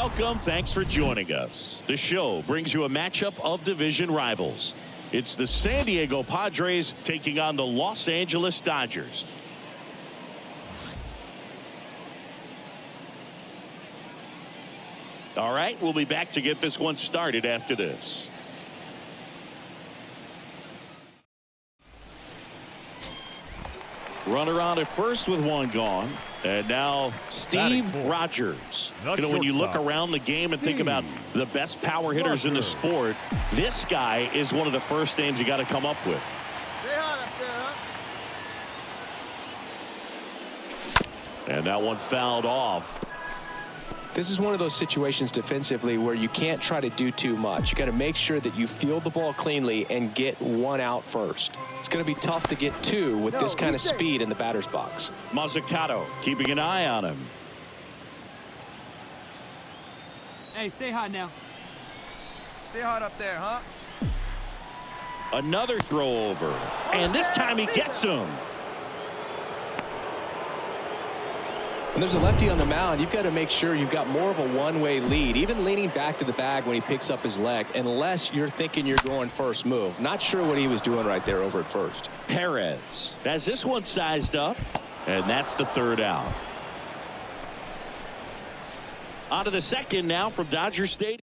Welcome. Thanks for joining us. The show brings you a matchup of division rivals. It's the San Diego Padres taking on the Los Angeles Dodgers. All right, we'll be back to get this one started after this. Runner on at first with one gone. And now Steve Rogers. When you look around the game and think about the best power hitters in the sport, this guy is one of the first names you got to come up with. Stay hot up there, huh? And that one fouled off. This is one of those situations defensively where you can't try to do too much. You got to make sure that you field the ball cleanly and get one out first. It's going to be tough to get two with this kind of speed in the batter's box. Mazzucato keeping an eye on him. Hey, stay hot now. Stay hot up there, huh? Another throw over. And this time he gets him. When there's a lefty on the mound, you've got to make sure you've got more of a one-way lead, even leaning back to the bag when he picks up his leg, unless you're thinking you're going first move. Not sure what he was doing right there over at first. Perez has this one sized up, and that's the third out. On to the second now from Dodger Stadium.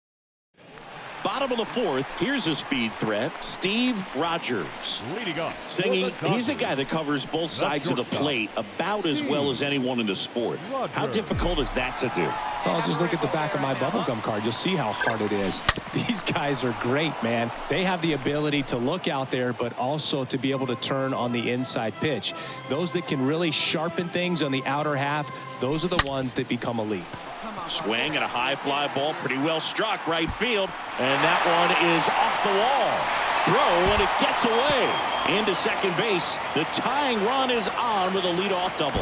Bottom of the fourth, here's a speed threat, Steve Rogers. Leading up. Singing, he's a guy that covers both sides of the plate about as well as anyone in the sport. How difficult is that to do? Well, just look at the back of my bubblegum card. You'll see how hard it is. These guys are great, man. They have the ability to look out there, but also to be able to turn on the inside pitch. Those that can really sharpen things on the outer half, those are the ones that become elite. Swing and a high fly ball, pretty well struck right field, and that one is off the wall. Throw, and it gets away into second base. The tying run is on with a leadoff double.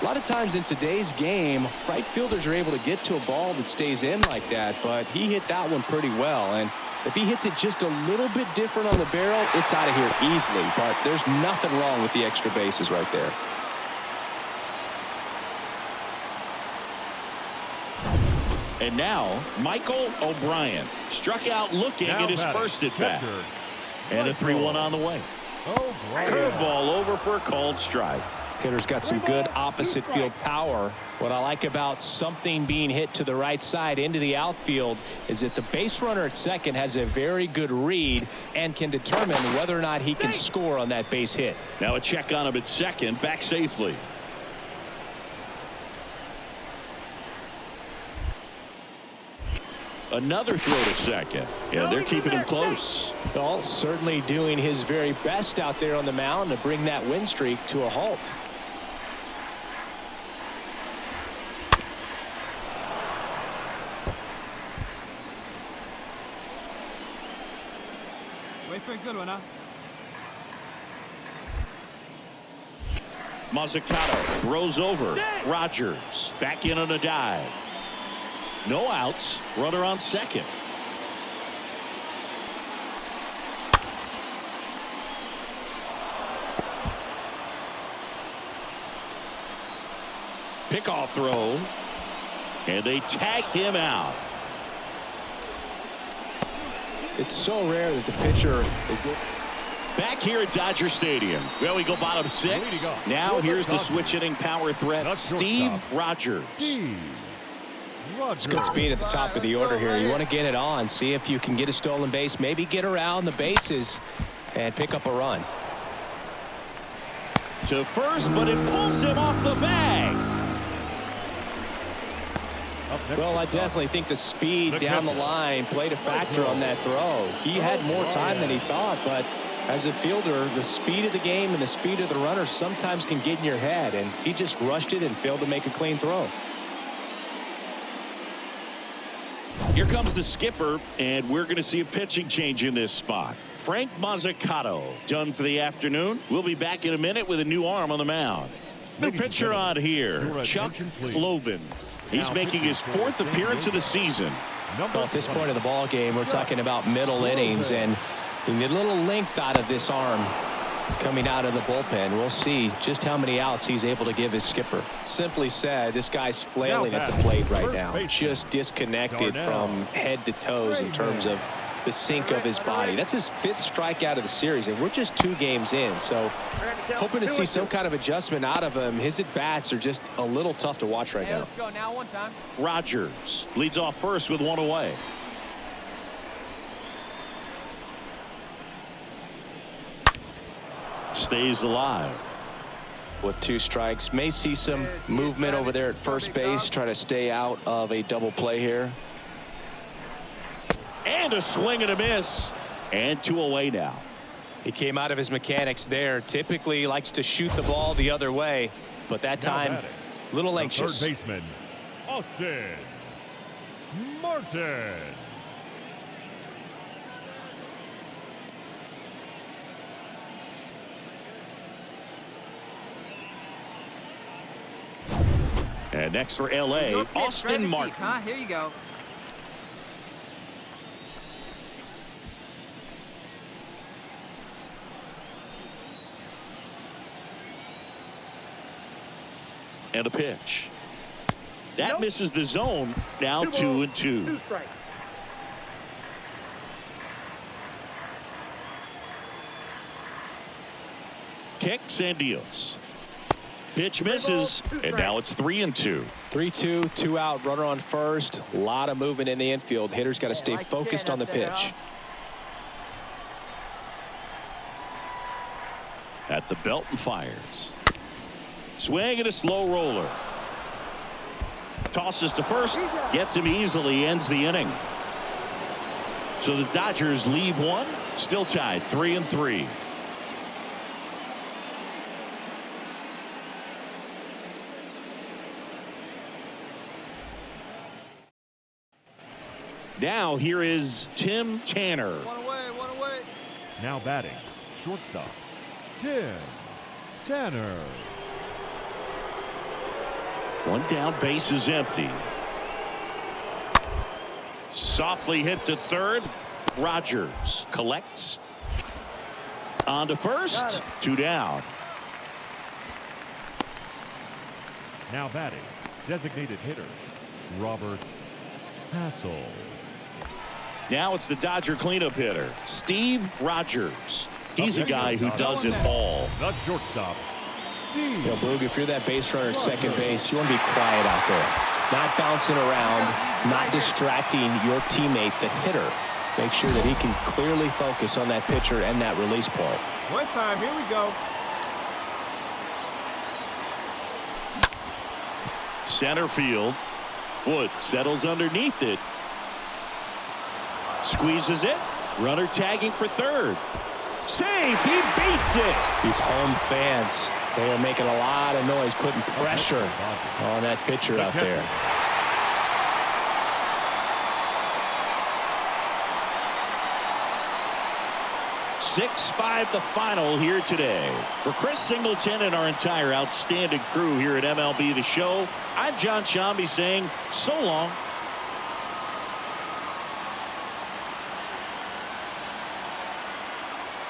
A lot of times in today's game, right fielders are able to get to a ball that stays in like that, but he hit that one pretty well. And if he hits it just a little bit different on the barrel, it's out of here easily. But there's nothing wrong with the extra bases right there. And now, Michael O'Brien struck out looking at his first at bat. And a 3-1 on the way. Curveball over for a called strike. Hitter's got some good opposite field power. What I like about something being hit to the right side into the outfield is that the base runner at second has a very good read and can determine whether or not he can score on that base hit. Now a check on him at second, back safely. Another throw to second. Yeah, they're keeping him close. Well, certainly doing his very best out there on the mound to bring that win streak to a halt. Wait for a good one, huh? Mazzucato throws over. Rogers back in on a dive. No outs. Runner on second. Pickoff throw. And they tag him out. It's so rare that the pitcher is back here at Dodger Stadium. Well, we go bottom six. Now here's the switch hitting power threat, Steve Rogers. It's good speed at the top of the order here. You want to get it on, see if you can get a stolen base, maybe get around the bases and pick up a run. To first, but it pulls him off the bag. Well, I definitely think the speed down the line played a factor on that throw. He had more time than he thought, but as a fielder, the speed of the game and the speed of the runner sometimes can get in your head, and he just rushed it and failed to make a clean throw. Here comes the skipper, and we're going to see a pitching change in this spot. Frank Mazzucato done for the afternoon. We'll be back in a minute with a new arm on the mound. New pitcher on here, Chuck Loban. He's making his fourth appearance of the season. Well, at this point of the ball game, we're talking about middle innings, and you need a little length out of this arm. coming out of the bullpen. We'll see just how many outs he's able to give his skipper. Simply said, this guy's flailing at the plate right now. Just disconnected from head to toes in terms of the sink of his body. That's his 5th strikeout of the series, and we're just 2 games in. So hoping to see some kind of adjustment out of him. His at-bats are just a little tough to watch right now. Let's go now, one time. Rogers leads off first with 1 away. Stays alive. With 2 strikes, may see some movement over there at first base, try to stay out of a double play here. And a swing and a miss. And 2 away now. He came out of his mechanics there. Typically likes to shoot the ball the other way, but that time a little anxious. Third baseman, Austin Martin. And next for LA, Austin Martin. Huh? Here you go. And a pitch. That misses the zone. Now 2-2. Kicks and deals. Pitch misses, and now it's 3-2. 3-2, 2 out, runner on first. A lot of movement in the infield. Hitter's got to stay focused on the pitch. At the belt and fires. Swing and a slow roller. Tosses to first, gets him easily, ends the inning. So the Dodgers leave 1, still tied 3-3. Now here is Tim Tanner. 1 away, 1 away. Now batting, shortstop, Tim Tanner. 1 down, base is empty. Softly hit to third. Rogers collects. On to first. 2 down. Now batting, designated hitter, Robert Hassel. Now it's the Dodger cleanup hitter, Steve Rogers. He's a guy who does it all. The shortstop, Steve. You know, Boog, if you're that base runner at second base, you want to be quiet out there. Not bouncing around, not distracting your teammate, the hitter. Make sure that he can clearly focus on that pitcher and that release point. One time, here we go. Center field. Wood settles underneath it. Squeezes it. Runner tagging for third. Safe. He beats it. These home fans, they are making a lot of noise, putting pressure on that pitcher out there. 6-5 the final here today. For Chris Singleton and our entire outstanding crew here at MLB The Show, I'm John Shambi saying so long.